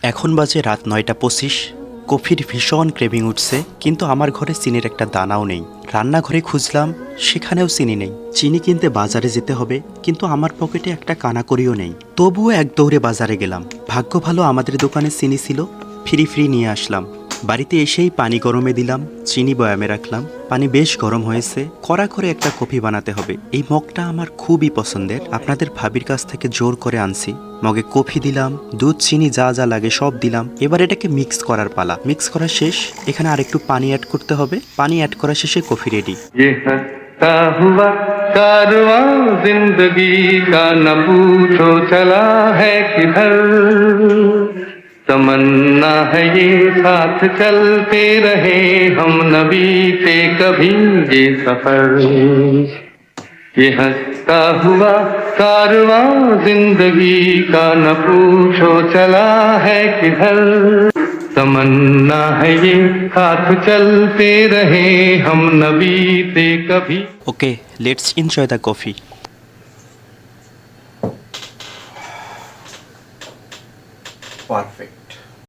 এখন বাজে রাত 9:25। কফির ভীষণ ক্রেভিং উঠছে, কিন্তু আমার ঘরে চিনির একটা দানাও নেই। রান্নাঘরে খুঁজলাম, সেখানেও চিনি নেই। চিনি কিনতে বাজারে যেতে হবে, কিন্তু আমার পকেটে একটা কানাকড়িও নেই। তবুও এক দৌড়ে বাজারে গেলাম। ভাগ্য ভালো আমাদের দোকানে চিনি ছিল, ফ্রি ফ্রি নিয়ে আসলাম। বাড়িতে এসেই পানি গরমে দিলাম, চিনি বয়ামে রাখলাম। পানি বেশ গরম হয়েছে, কড়া করে একটা কফি বানাতে হবে। এই মগটা আমার খুবই পছন্দের, আপনাদের ভাবির কাছ থেকে জোর করে আনছি। মগে কফি দিলাম, দুধ চিনি যা যা লাগে সব দিলাম। এবার এটাকে মিক্স করার পালা। মিক্স করা শেষ, এখানে আর একটু পানি অ্যাড করতে হবে। পানি অ্যাড করা শেষে কফি রেডি। ये हंसता हुआ कारवां जिंदगी का न पूछो चला है किधर। तमन्ना है ये साथ चलते रहे हम न बीते कभी ये सफर। ये हंसता हुआ कारवां जिंदगी का न पूछो चला है किधर। तमन्ना है ये साथ चलते रहे हम न बीते कभी। Okay, let's enjoy the coffee. Perfect.